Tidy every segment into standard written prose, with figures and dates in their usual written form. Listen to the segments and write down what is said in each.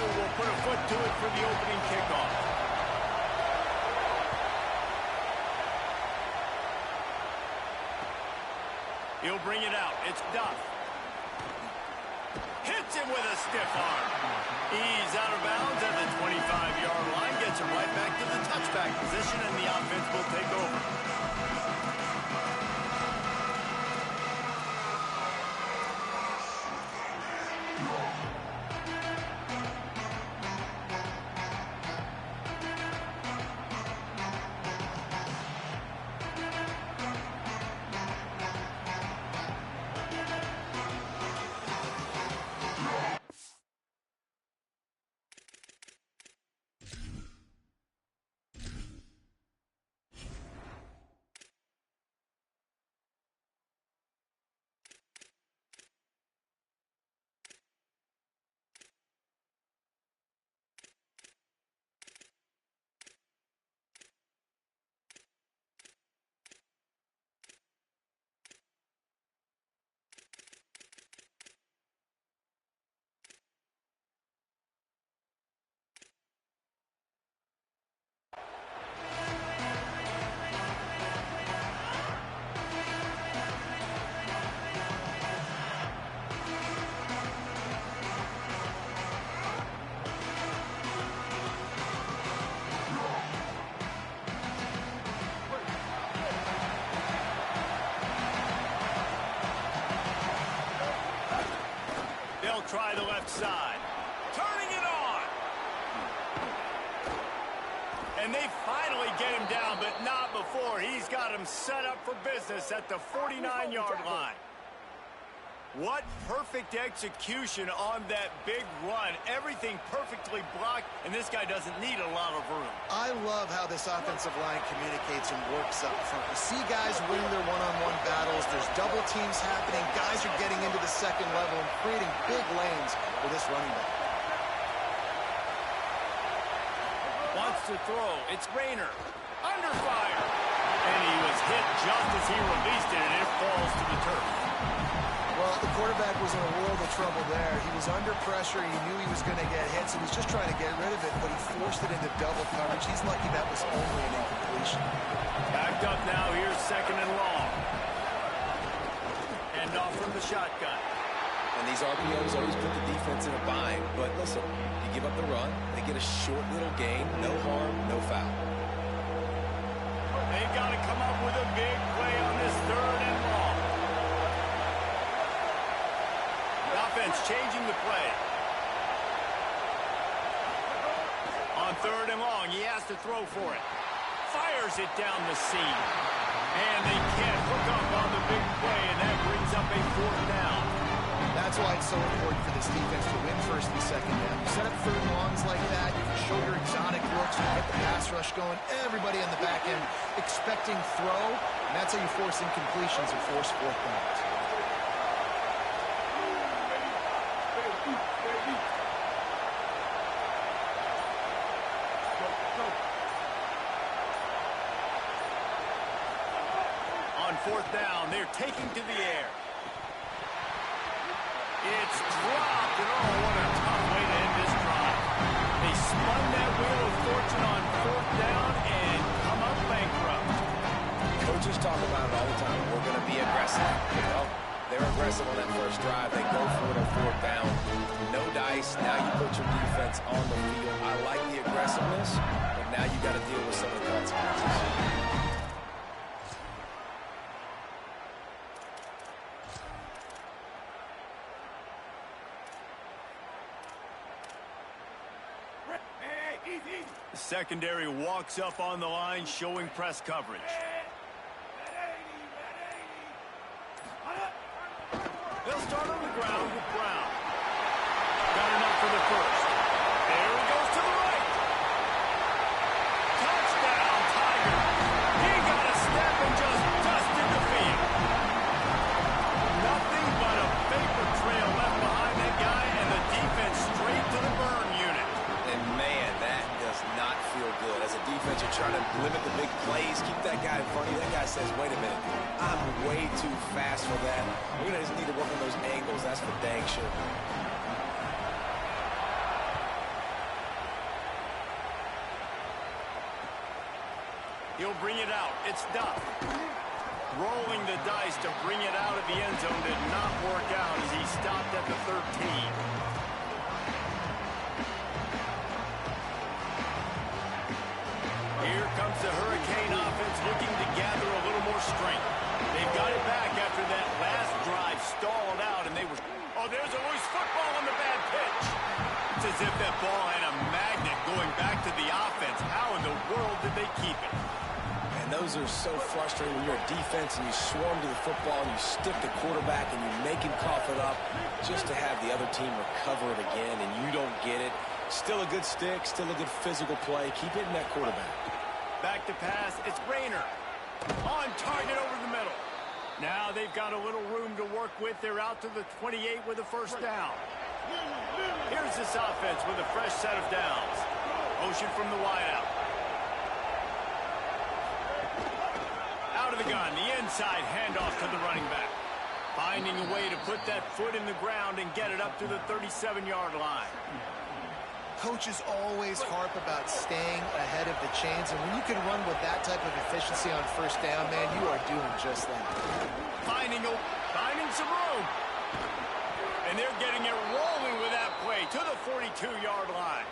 will put a foot to it for the opening kickoff. He'll bring it out. It's Duff. Hits him with a stiff arm. He's out of bounds at the 25-yard line. Gets him right back to the touchback position, and the offense will take over. Try the left side. Turning it on. And they finally get him down, but not before. He's got him set up for business at the 49-yard line. What perfect execution on that big run. Everything perfectly blocked, and this guy doesn't need a lot of room. I love how this offensive line communicates and works up front. You see guys winning their one-on-one battles. There's double teams happening. Guys are getting into the second level and creating big lanes for this running back. Wants to throw. It's Rayner. Under fire. And he was hit just as he released it, and it falls to the turf. Well, the quarterback was in a world of trouble there. He was under pressure. He knew he was going to get hit, so he was just trying to get rid of it, but he forced it into double coverage. He's lucky that was only an incompletion. Backed up now. Here's second and long. Hand off from the shotgun. And these RPOs always put the defense in a bind. But listen, you give up the run, they get a short little gain, no harm, no foul. They've got to come up with a big play on this third and long. Offense changing the play. On third and long, he has to throw for it. Fires it down the seam. And they can't hook up on the big play, and that brings up a fourth down. That's why it's so important for this defense to win first and second down. You set up third and longs like that, you can show your exotic looks, you get the pass rush going, everybody on the back end expecting throw, and that's how you force incompletions or force fourth downs. Fourth down, they're taking to the air. It's dropped, and oh, what a tough way to end this drive. They spun that wheel of fortune on fourth down and come up bankrupt. Coaches talk about it all the time. We're going to be aggressive. Well, they're aggressive on that first drive. They go for it on fourth down. No dice. Now you put your defense on the field. I like the aggressiveness, but now you got to deal with some of the consequences. The secondary walks up on the line, showing press coverage. They'll start on the ground with Brown. Got enough for the first. There he goes to the right. Touchdown, Tigers. He got a step and just dusted the field. Nothing but a vapor trail left behind that guy, and the defense straight to the burn unit. And man, that does not feel good. As a defense, you're trying to limit the big plays, keep that guy in front of you. That guy says, wait a minute, I'm way too fast for that. We're going to just need to work on those angles. That's for dang sure. He'll bring it out. It's Duff. Rolling the dice to bring it out of the end zone did not work out as he stopped at the 13. Here comes the Hurricane offense looking to gather a little more strength. They've got it back after that last drive stalled out, and they were... Oh, there's a loose football on the bad pitch. It's as if that ball had a magnet going back to the offense. How in the world did they keep it? And those are so frustrating when you're a defense and you swarm to the football and you stick the quarterback and you make him cough it up just to have the other team recover it again and you don't get it. Still a good stick, still a good physical play. Keep hitting that quarterback. Back to pass. It's Rayner. On target over the middle. Now they've got a little room to work with. They're out to the 28 with a first down. Here's this offense with a fresh set of downs. Motion from the wideout. Out of the gun, the inside handoff to the running back. Finding a way to put that foot in the ground and get it up to the 37-yard line. Coaches always harp about staying ahead of the chains, and when you can run with that type of efficiency on first down, man, you are doing just that. Finding some room. And they're getting it rolling with that play to the 42-yard line.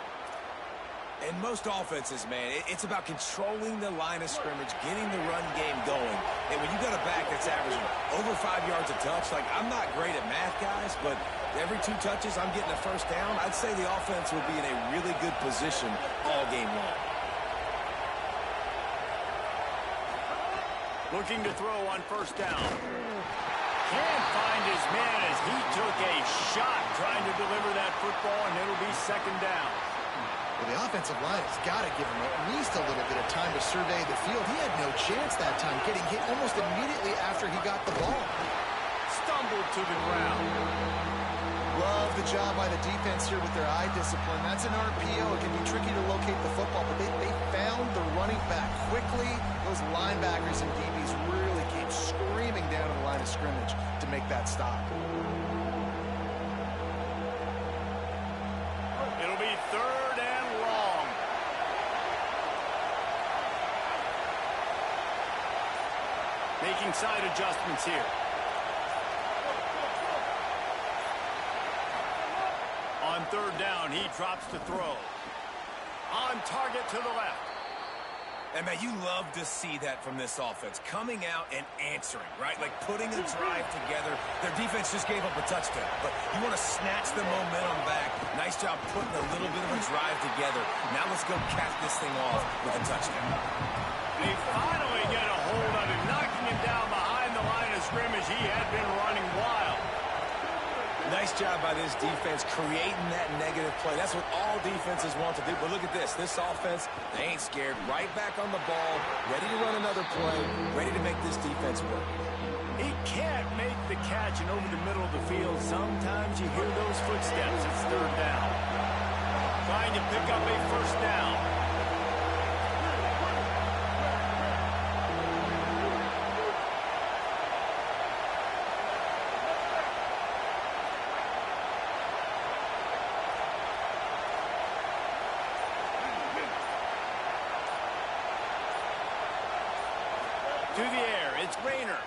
In most offenses, man, it's about controlling the line of scrimmage, getting the run game going. And when you got a back that's averaging over 5 yards a touch, like, I'm not great at math, guys, but every 2 touches, I'm getting a first down. I'd say the offense will be in a really good position all game long. Looking to throw on first down. Can't find his man as he took a shot trying to deliver that football, and it'll be second down. Well, the offensive line has got to give him at least a little bit of time to survey the field. He had no chance that time, getting hit almost immediately after he got the ball. Stumbled to the ground. Love the job by the defense here with their eye discipline. That's an RPO. It can be tricky to locate the football, but they found the running back quickly. Those linebackers and DBs really came screaming down to the line of scrimmage to make that stop. It'll be third and long. Making side adjustments here. On third down, he drops to throw. On target to the left. And, man, you love to see that from this offense. Coming out and answering, right? Like putting a drive together. Their defense just gave up a touchdown. But you want to snatch the momentum back. Nice job putting a little bit of a drive together. Now let's go cap this thing off with a touchdown. They finally get a hold of him, knocking him down behind the line of scrimmage. He had been running wild. Nice job by this defense creating that negative play. That's what all defenses want to do. But look at this. This offense, they ain't scared. Right back on the ball, ready to run another play, ready to make this defense work. He can't make the catch, and over the middle of the field, sometimes you hear those footsteps. It's third down. Trying to pick up a first down. To the air, it's Rayner.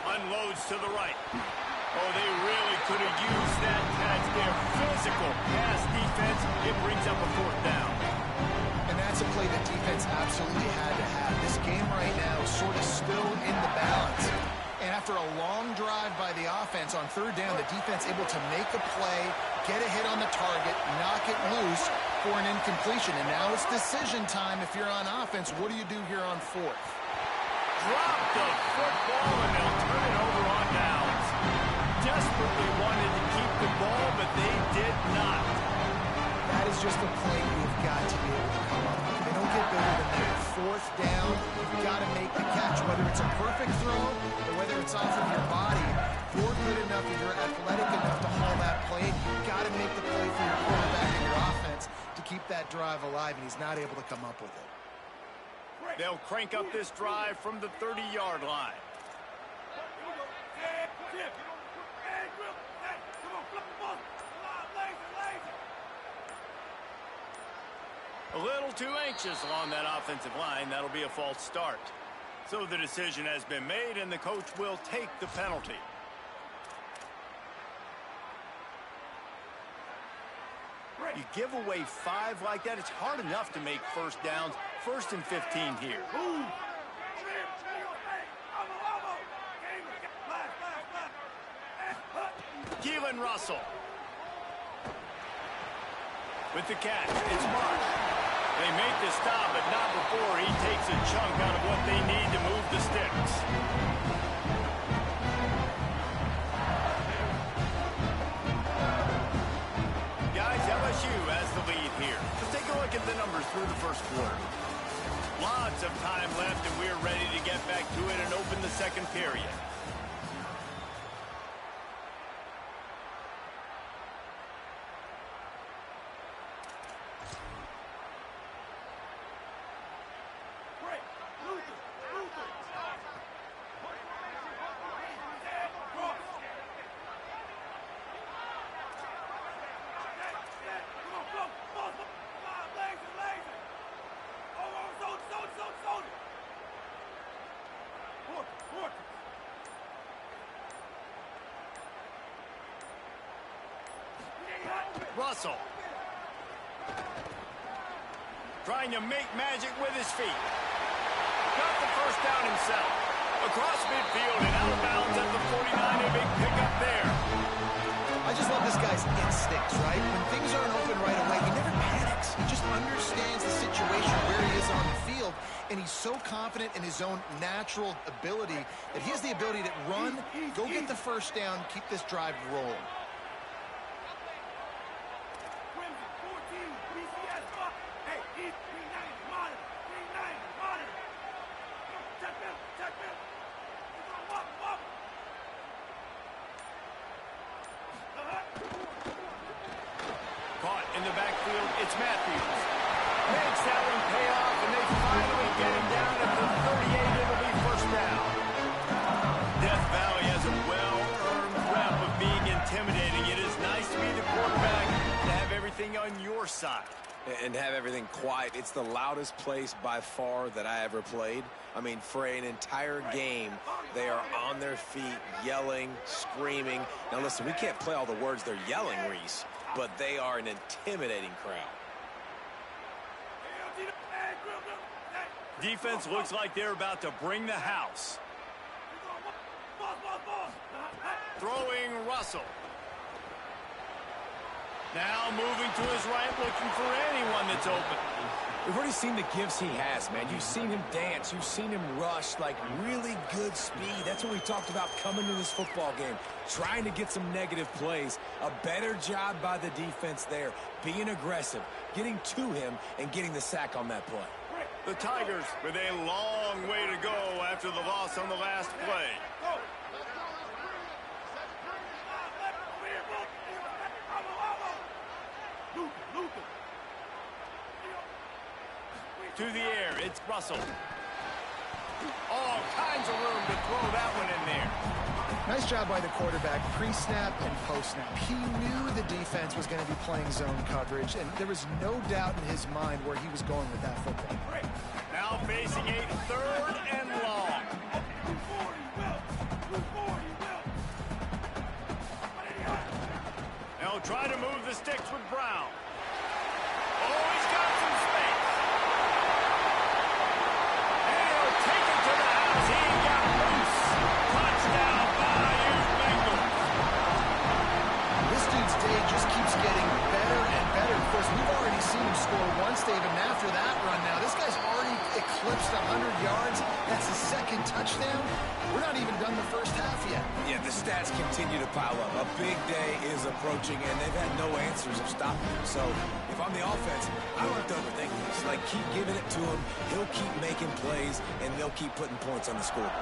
Unloads to the right. Oh, they really could have used that catch there. Physical pass defense. It brings up a fourth down. And that's a play the defense absolutely had to have. This game right now is sort of still in the balance. And after a long drive by the offense on third down, the defense able to make a play, get a hit on the target, knock it loose for an incompletion. And now it's decision time if you're on offense. What do you do here on fourth? Drop the football, and they'll turn it over on downs. Desperately wanted to keep the ball, but they did not. That is just a play you've got to be able to come up with. They don't get better than that. Fourth down, you've got to make the catch. Whether it's a perfect throw or whether it's off of your body, you're good enough and you're athletic enough to haul that play. You've got to make the play for your quarterback and your offense to keep that drive alive, and he's not able to come up with it. They'll crank up this drive from the 30-yard line. A little too anxious along that offensive line. That'll be a false start. So the decision has been made, and the coach will take the penalty. You give away 5 like that, it's hard enough to make first downs. 1st and 15 here. Keelan Russell. With the catch, it's Marsh. They make the stop, but not before he takes a chunk out of what they need to move the sticks. Guys, LSU has the lead here. Let's take a look at the numbers through the first quarter. Lots of time left, and we're ready to get back to it and open the second period. Russell. Trying to make magic with his feet. Got the first down himself. Across midfield and out of bounds at the 49. A big pickup there. I just love this guy's instincts, right? When things aren't open right away, he never panics. He just understands the situation where he is on the field, and he's so confident in his own natural ability that he has the ability to run, go get the first down, keep this drive rolling. Caught in the backfield, it's Matthews. Makes that one pay off, and they finally get him down at the 38. It'll be first down. Death Valley has a well-earned rep of being intimidating. It is nice to be the quarterback, to have everything on your side. And have everything quiet. It's the loudest place by far that I ever played. I mean, for an entire game, they are on their feet, yelling, screaming. Now, listen, we can't play all the words they're yelling, Reese, but they are an intimidating crowd. Defense looks like they're about to bring the house. Throwing Russell. Now moving to his right, looking for anyone that's open. We've already seen the gifts he has, man. You've seen him dance. You've seen him rush, like really good speed. That's what we talked about coming to this football game, trying to get some negative plays. A better job by the defense there, being aggressive, getting to him, and getting the sack on that play. The Tigers with a long way to go after the loss on the last play. To the air, it's Russell. All kinds of room to throw that one in there. Nice job by the quarterback, pre-snap and post-snap. He knew the defense was going to be playing zone coverage, and there was no doubt in his mind where he was going with that football. Now facing a 3rd and long. They'll try to move the sticks with Brown. Oh, he's got some space. And he'll take it to the house. He got loose. Touchdown, Bayou Bengals. This dude's day just keeps getting better and better. Of course, we've already seen him score once, Dave, and after that run now, this guy's already eclipsed 100 yards. That's his 2nd touchdown. We're not even done the first half yet. Yeah, the stats continue to pile up. A big day is approaching, and they've had no answers of stopping him. So if I'm the offense, I don't have to overthink this. Like, keep giving it to him. He'll keep making plays, and they'll keep putting points on the scoreboard.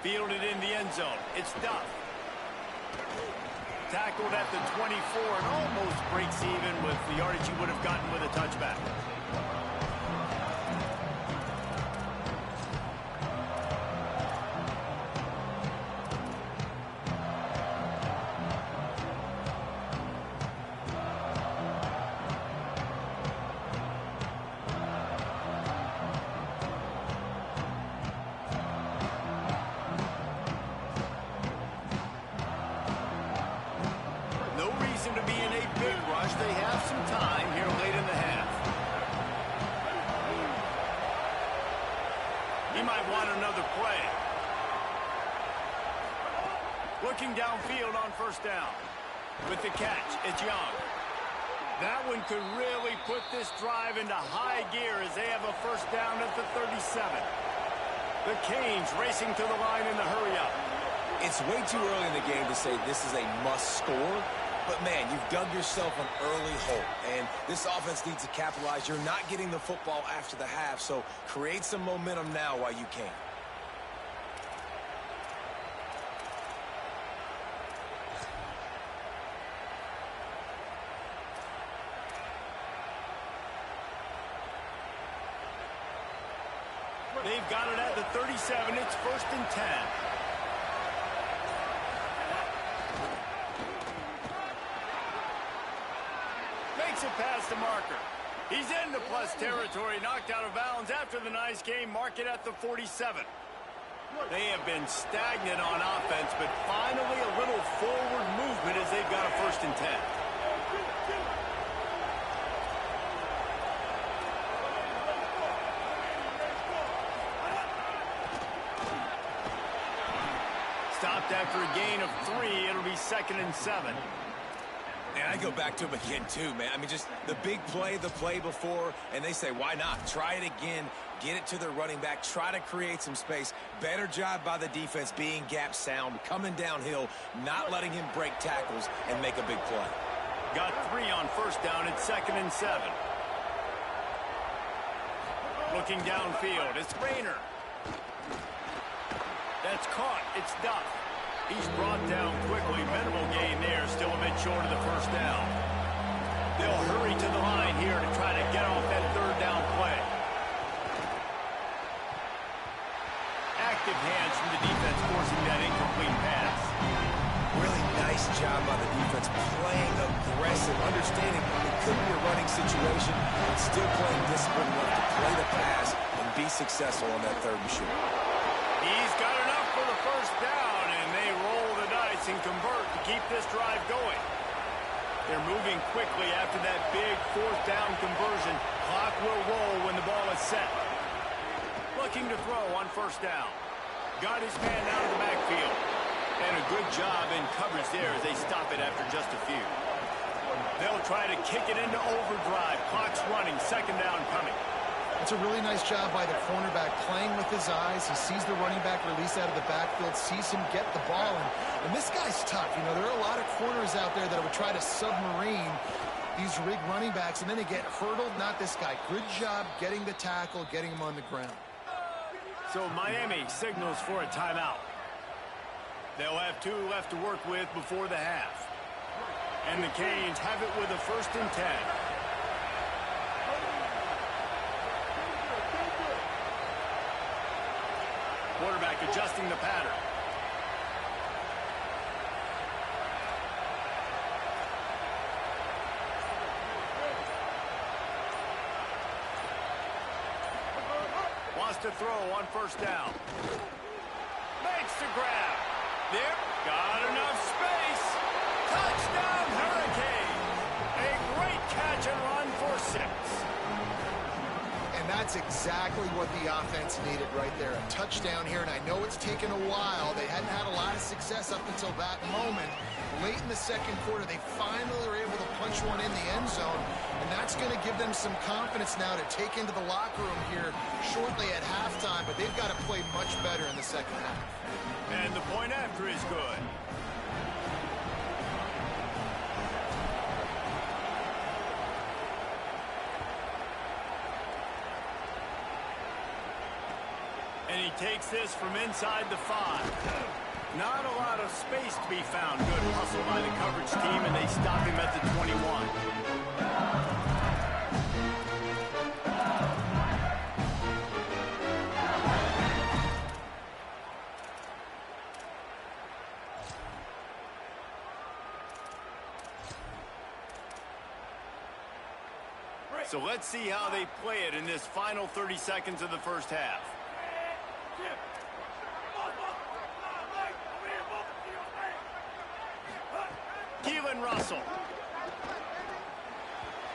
Fielded in the end zone. It's Duff. Tackled at the 24 and almost breaks even with the yardage he would have gotten with a touchback. some time here late in the half. He might want another play. Looking downfield on first down. With the catch, it's Young. That one could really put this drive into high gear as they have a first down at the 37. The Canes racing to the line in the hurry-up. It's way too early in the game to say this is a must score. But, man, you've dug yourself an early hole, and this offense needs to capitalize. You're not getting the football after the half, so create some momentum now while you can. They've got it at the 37. It's 1st and 10. Makes it past the marker. He's into plus territory, knocked out of bounds after the nice game. Mark it at the 47. They have been stagnant on offense, but finally a little forward movement as they've got a 1st and 10. Stopped after a gain of 3. It'll be 2nd and 7. And I go back to him again, too, man. I mean, just the big play, the play before, and they say, why not? Try it again. Get it to their running back. Try to create some space. Better job by the defense being gap sound, coming downhill, not letting him break tackles and make a big play. Got 3 on first down. It's 2nd and 7. Looking downfield. It's Rayner. That's caught. It's Duff. He's brought down quickly. Minimal gain there. Still a bit short of the first down. They'll hurry to the line here to try to get off that 3rd down play. Active hands from the defense forcing that incomplete pass. Really nice job by the defense playing aggressive, understanding it could be a running situation, and still playing disciplined enough to play the pass and be successful on that 3rd and short. He's got enough for the first down, and they roll the dice and convert to keep this drive going. They're moving quickly after that big 4th down conversion. Clock will roll when the ball is set. Looking to throw on first down. Got his man out of the backfield. And a good job in coverage there as they stop it after just a few. They'll try to kick it into overdrive. Clock's running. 2nd down coming. It's a really nice job by the cornerback playing with his eyes. He sees the running back release out of the backfield, sees him get the ball. And this guy's tough. You know, there are a lot of corners out there that would try to submarine these rig running backs, and then they get hurdled. Not this guy. Good job getting the tackle, getting him on the ground. So Miami signals for a timeout. They'll have 2 left to work with before the half. And the Canes have it with a 1st and 10. Quarterback adjusting the pattern. Wants to throw on first down. Makes the grab. There. Got enough space. Touchdown Hurricane. A great catch and run for 6. And that's exactly what the offense needed right there. A touchdown here, and I know it's taken a while. They hadn't had a lot of success up until that moment. Late in the 2nd quarter, they finally were able to punch one in the end zone, and that's going to give them some confidence now to take into the locker room here shortly at halftime, but they've got to play much better in the 2nd half. And the point after is good. And he takes this from inside the 5. Not a lot of space to be found. Good hustle by the coverage team, and they stop him at the 21. So let's see how they play it in this final 30 seconds of the first half. Russell.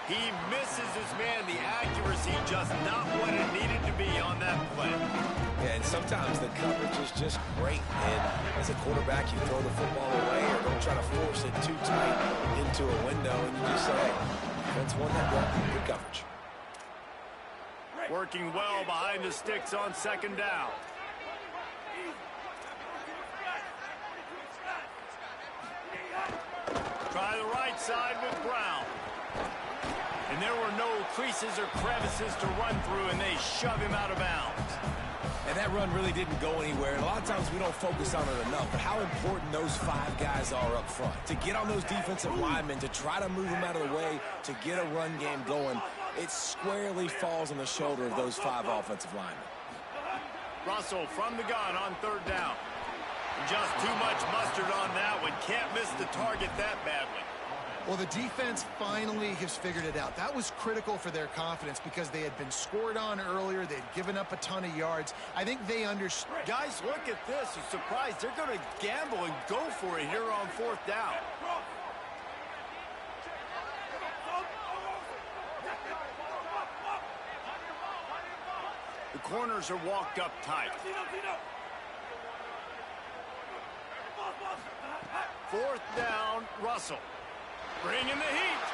He misses his man. The accuracy just not what it needed to be on that play. Yeah, and sometimes the coverage is just great. And as a quarterback, you throw the football away or don't try to force it too tight into a window, and you just say, hey, defense won that one. Good coverage. Working well behind the sticks on second down. Try the right side with Brown. And there were no creases or crevices to run through, and they shove him out of bounds. And that run really didn't go anywhere. And a lot of times we don't focus on it enough, but how important those 5 guys are up front. To get on those defensive linemen, to try to move them out of the way, to get a run game going, it squarely falls on the shoulder of those 5 offensive linemen. Russell from the gun on third down. Just too much mustard on that one. Can't miss the target that badly. Well, the defense finally has figured it out. That was critical for their confidence because they had been scored on earlier. They'd given up a ton of yards. I think they understood. Guys, look at this. I'm surprised they're going to gamble and go for it here on fourth down. The corners are walked up tight. Fourth down, Russell. Bringing the heat.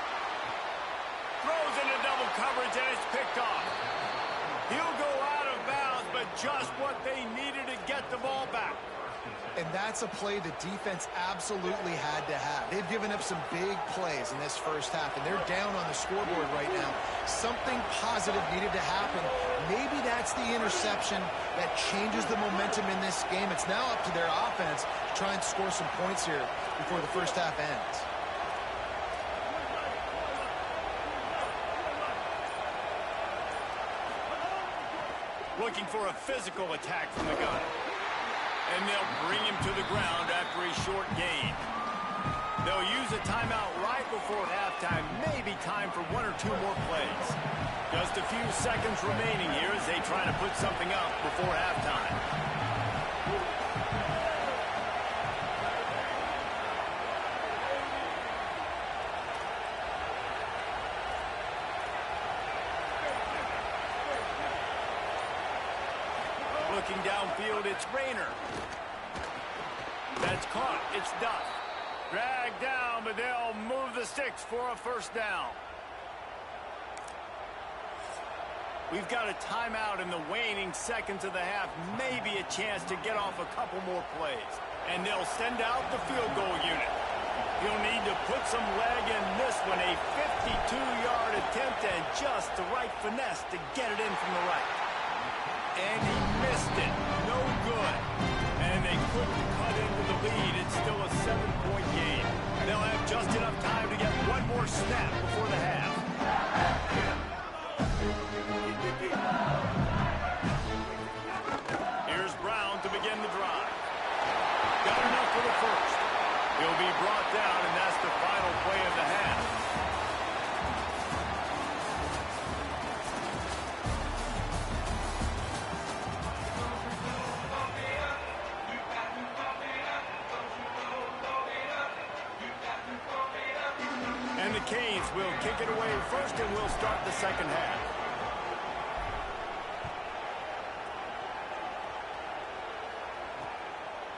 Throws into double coverage, and it's picked off. He'll go out of bounds, but just what they needed to get the ball back. And that's a play the defense absolutely had to have. They've given up some big plays in this first half, and they're down on the scoreboard right now. Something positive needed to happen. Maybe that's the interception that changes the momentum in this game. It's now up to their offense to try and score some points here before the first half ends. Looking for a physical attack from the gun. And they'll bring him to the ground after a short gain. They'll use a timeout right before halftime. Maybe time for 1 or 2 more plays. Just a few seconds remaining here as they try to put something up before halftime. Looking downfield, it's Rayner. That's caught. It's Duff. Dragged down, but they'll move the sticks for a first down. We've got a timeout in the waning seconds of the half. Maybe a chance to get off a couple more plays. And they'll send out the field goal unit. He'll need to put some leg in this one. A 52-yard attempt and just the right finesse to get it in from the right. And he missed it. No good. And they couldn't cut into the lead. It's still a 7-point game. They'll have just enough time to get one more snap before the half. Here's Brown to begin the drive. Got enough for the first. He'll be brought down, and that's the final play of the half. And the Canes will kick it away first, and we'll start the second half.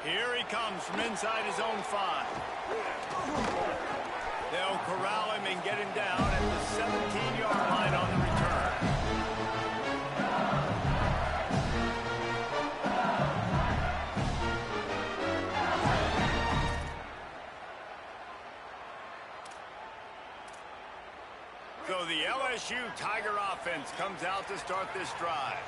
Here he comes from inside his own 5. They'll corral him and get him down at the 17-yard line on the return. So the LSU Tiger offense comes out to start this drive.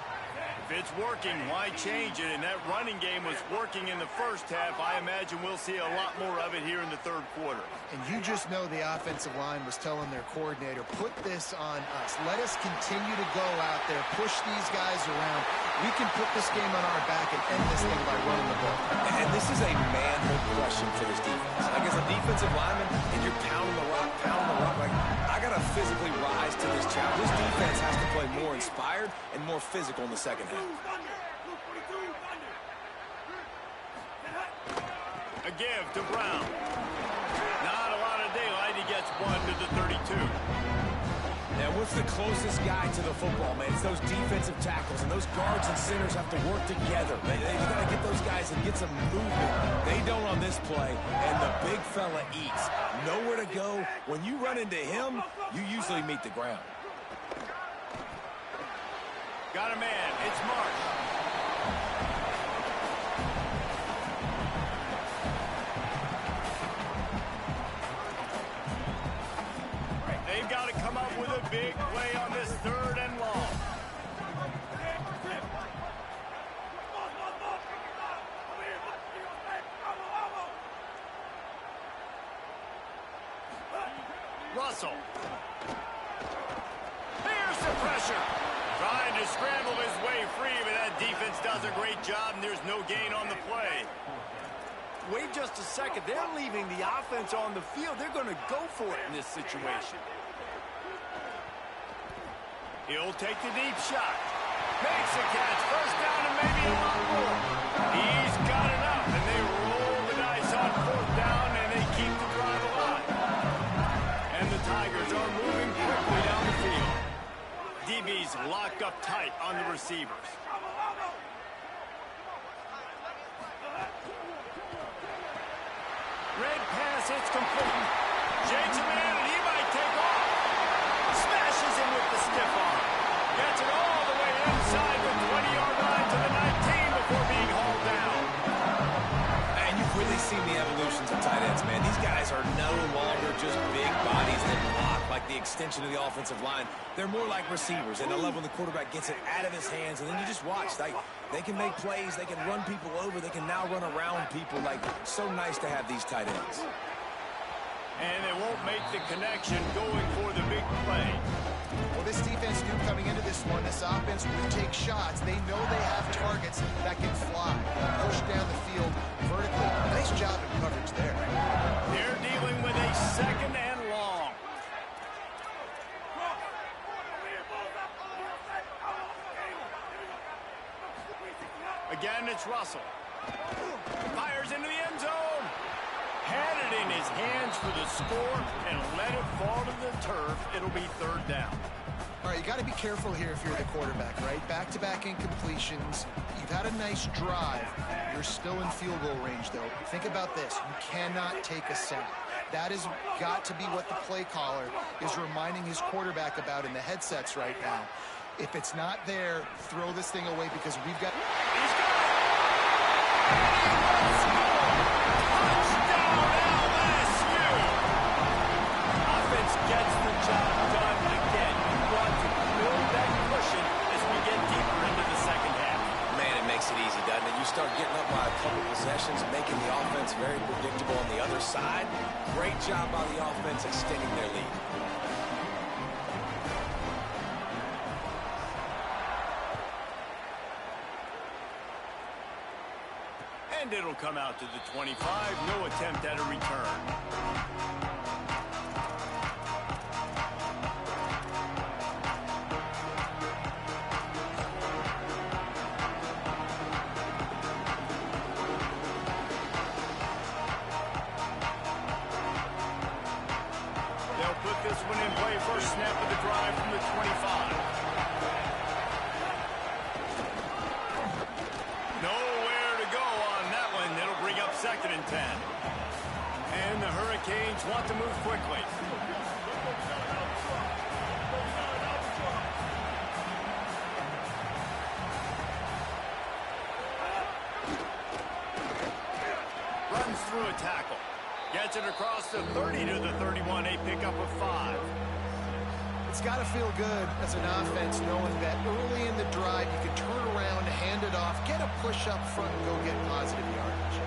If it's working, why change it? And that running game was working in the first half. I imagine we'll see a lot more of it here in the third quarter. And you just know the offensive line was telling their coordinator, put this on us. Let us continue to go out there, push these guys around. We can put this game on our back and end this thing by running the ball. And this is a manhood question for this defense. Like, as a defensive lineman, and you're pounding the rock, like, I got to physically rise to this challenge. This defense has to play more inspired and more physical in the second half. A give to Brown. Not a lot of daylight. He gets one to the 32. And what's the closest guy to the football, man? It's those defensive tackles, and those guards and centers have to work together. They got to get those guys and get some movement. They don't on this play, and the big fella eats. Nowhere to go. When you run into him, you usually meet the ground. Got a man. It's Marsh. They've got to come up with a big play on this 3rd and long. Russell. Here's the pressure. Trying to scramble his way free, but that defense does a great job, and there's no gain on the play. Wait just a second. They're leaving the offense on the field. They're going to go for it in this situation. He'll take the deep shot. Makes a catch. First down and maybe a lot more. He's got enough, and they roll the dice on 4th down, and they keep the drive alive. And the Tigers are moving quickly down the field. DB's locked up tight on the receivers. Red pass, it's complete. Jakes a man, and he might take off. Smashes him with the stiff arm. Gets it all the way inside the 20-yard line to the 19 before being hauled down. And you've really seen the evolutions of tight ends, man. These guys are no longer just big bodies that block like the extension of the offensive line. They're more like receivers, and I love when the quarterback gets it out of his hands, and then you just watch. They can make plays. They can run people over. They can now run around people. Like, so nice to have these tight ends. And they won't make the connection going for the big play. Well, this defense knew coming into this one, this offense would take shots. They know they have targets that can fly, push down the field vertically. Nice job in coverage there. They're dealing with a 2nd and long. Again, it's Russell. Fires into the end zone. Had it in his hands for the score and let it fall to the turf. It'll be 3rd down. All right, you got to be careful here if you're the quarterback, right? Back-to-back incompletions. You've had a nice drive. You're still in field goal range, though. Think about this. You cannot take a sack. That has got to be what the play caller is reminding his quarterback about in the headsets right now. If it's not there, throw this thing away because we've got... He's got it! Touchdown, LSU! Offense gets the job done again. You want to build that cushion as we get deeper into the 2nd half. Man, it makes it easy, doesn't it? You start getting up by a couple possessions, making the offense very predictable on the other side. Great job by the offense extending their lead. And it'll come out to the 25. No attempt at a return. They'll put this one in play. First snap of the drive from the 25. Nowhere to go on that one. It'll bring up 2nd and 10. And the Hurricanes want to move quickly. Runs through a tackle. Gets it across the 30 to the 31. A pickup of 5. It's got to feel good as an offense knowing that early in the drive you can turn around, hand it off, get a push up front, and go get positive yardage.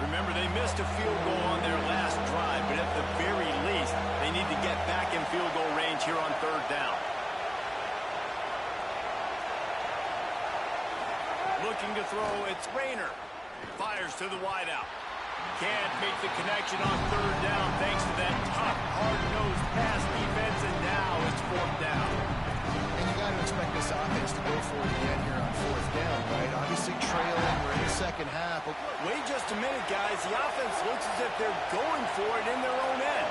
Remember, they missed a field goal on their last drive, but at the very least, they need to get back in field goal range here on 3rd down. Looking to throw, it's Rayner. Fires to the wideout. Can't make the connection on 3rd down thanks to that tough, hard-nosed pass defense, and now it's 4th down. And you got to expect this offense to go for it again here on 4th down, right? Obviously trailing, we're in the 2nd half. Wait just a minute, guys. The offense looks as if they're going for it in their own end.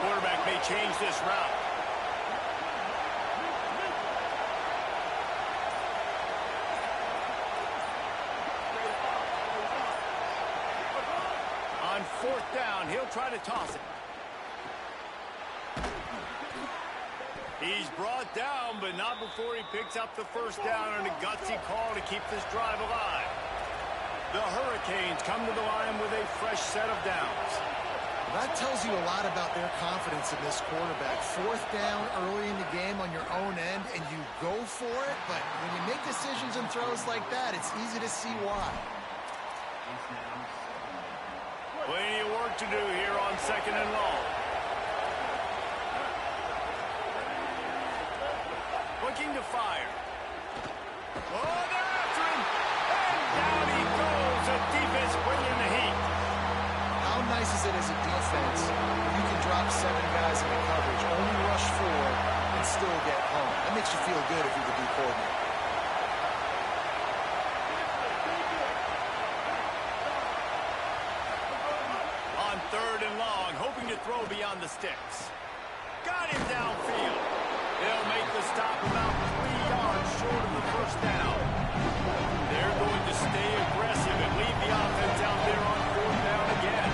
Quarterback may change this route. On fourth down, he'll try to toss it. He's brought down, but not before he picks up the first down and a gutsy call to keep this drive alive. The Hurricanes come to the line with a fresh set of downs. That tells you a lot about their confidence in this quarterback. Fourth down early in the game on your own end, and you go for it, but when you make decisions and throws like that, it's easy to see why. Plenty of work to do here on second and long. Looking to fire. Oh, they're after him! And down he goes. A defense bringing the heat. How nice is it as a defense when you can drop 7 guys into coverage, only rush 4, and still get home? That makes you feel good if you're the D coordinator. On third and long, hoping to throw beyond the sticks. Got him downfield. They'll make the stop about 3 yards short of the first down. They're going to stay aggressive and leave the offense out there on fourth down again.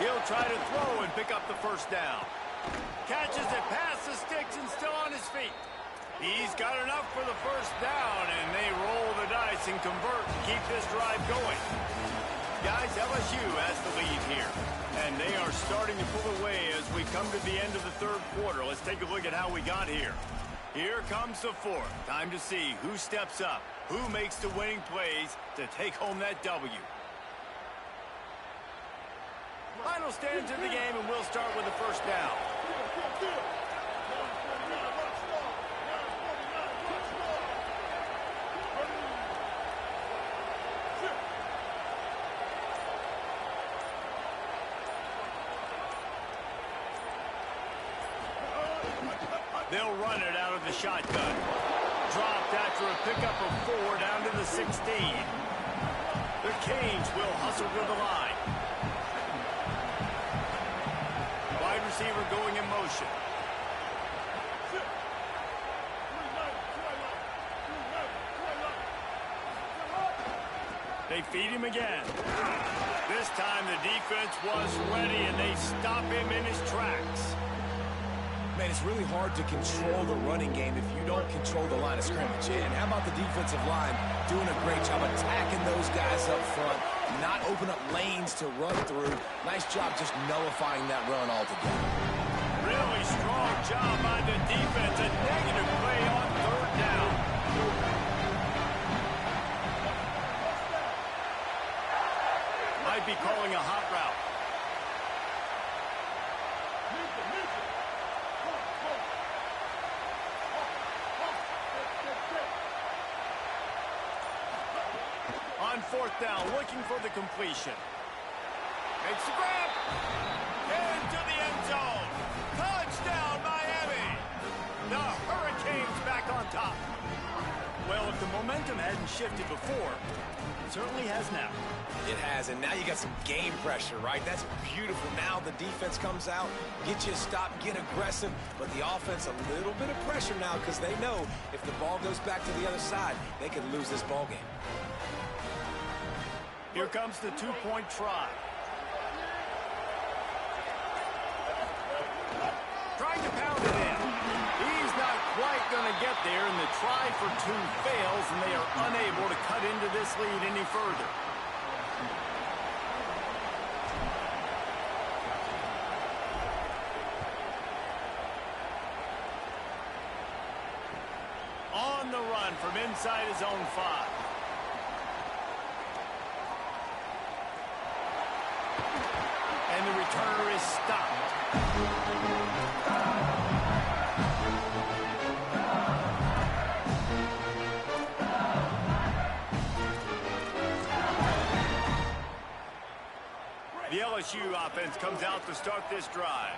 He'll try to throw and pick up the first down. Catches it past the sticks and still on his feet. He's got enough for the first down, and they roll the dice and convert to keep this drive going. Guys, LSU has the lead here, and they are starting to pull away as we come to the end of the third quarter. Let's take a look at how we got here. Here comes the fourth. Time to see who steps up, who makes the winning plays to take home that W. Final stands of the game, and we'll start with the first down. They'll run it out of the shotgun. Dropped after a pickup of 4 down to the 16. The Canes will hustle to the line. Wide receiver going in motion. They feed him again. This time the defense was ready, and they stop him in his tracks. Man, it's really hard to control the running game if you don't control the line of scrimmage. And how about the defensive line doing a great job attacking those guys up front, not open up lanes to run through. Nice job just nullifying that run altogether. Really strong job by the defense. A negative play on third down. Might be calling a hot route. On fourth down, looking for the completion. Makes the grab. Into the end zone. Touchdown, Miami. The Hurricanes back on top. Well, if the momentum hadn't shifted before, it certainly has now. It has, and now you got some game pressure, right? That's beautiful. Now the defense comes out, get you a stop, get aggressive, but the offense a little bit of pressure now because they know if the ball goes back to the other side, they could lose this ball game. Here comes the two-point try. Trying to pound it in. He's not quite going to get there, and the try for 2 fails, and they are unable to cut into this lead any further. On the run from inside his own 5. And the returner is stopped. The LSU offense comes out to start this drive.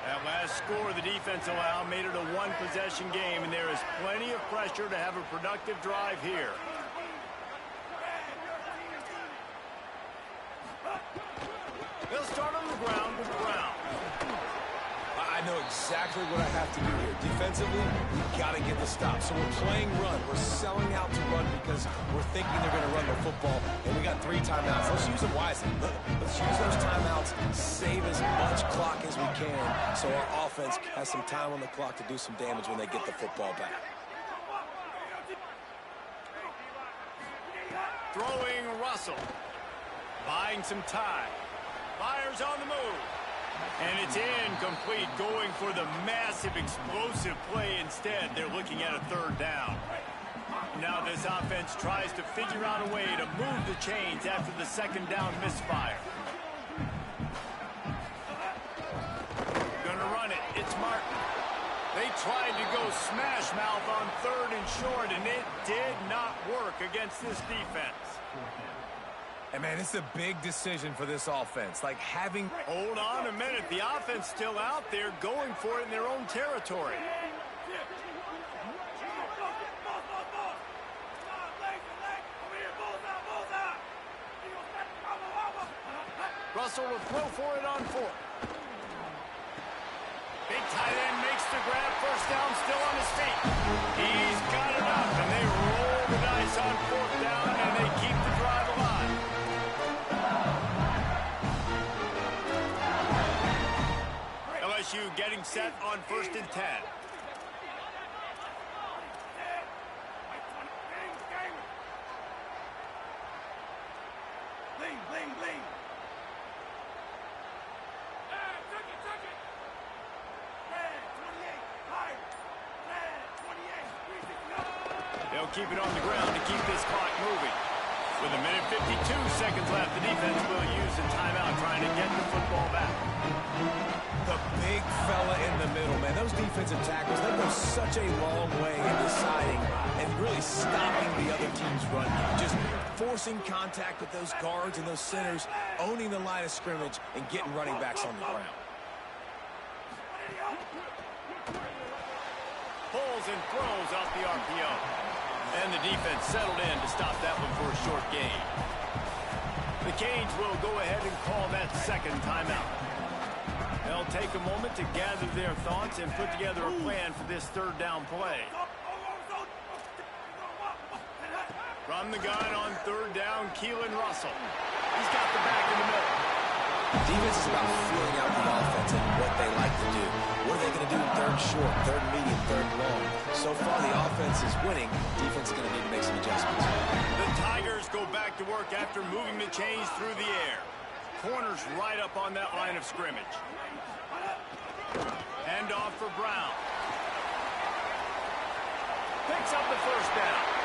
That last score the defense allowed made it a 1-possession game, and there is plenty of pressure to have a productive drive here. I know exactly what I have to do here. Defensively, we got to get the stop. So we're playing run. We're selling out to run because we're thinking they're going to run the football, and we got 3 timeouts. Let's use them wisely. Let's use those timeouts, save as much clock as we can so our offense has some time on the clock to do some damage when they get the football back. Throwing Russell. Buying some time. Fires on the move. And it's incomplete, going for the massive explosive play instead. They're looking at a 3rd down. Now this offense tries to figure out a way to move the chains after the 2nd down misfire. Gonna run it. It's Martin. They tried to go smash mouth on 3rd and short, and it did not work against this defense. And, man, it's a big decision for this offense. Like having... Hold on a minute. The offense still out there going for it in their own territory. Russell will throw for it on 4th. Big tight end makes the grab. 1st down, still on his feet. He's got enough, and they roll the dice on 4th down, and they keep the drive alive. LSU getting set on 1st and 10. They'll keep it on the ground to keep this clock moving. With 1:52 left, the defense will use a timeout trying to get the football back. The big fella in the middle, man. Those defensive tackles, they go such a long way in deciding and really stopping the other team's run game. Just forcing contact with those guards and those centers, owning the line of scrimmage, and getting running backs on the ground. Pulls and throws off the RPO. And the defense settled in to stop that one for a short gain. The Canes will go ahead and call that 2nd timeout. They'll take a moment to gather their thoughts and put together a plan for this 3rd down play. From the gun on 3rd down, Keelan Russell. He's got the back in the middle. Defense is about feeling out the offense and what they like to do. What are they going to do in 3rd short, 3rd medium, 3rd long? So far, the offense is winning. Defense is going to need to make some adjustments. The Tigers go back to work after moving the chains through the air. Corners right up on that line of scrimmage. Hand off for Brown. Picks up the 1st down.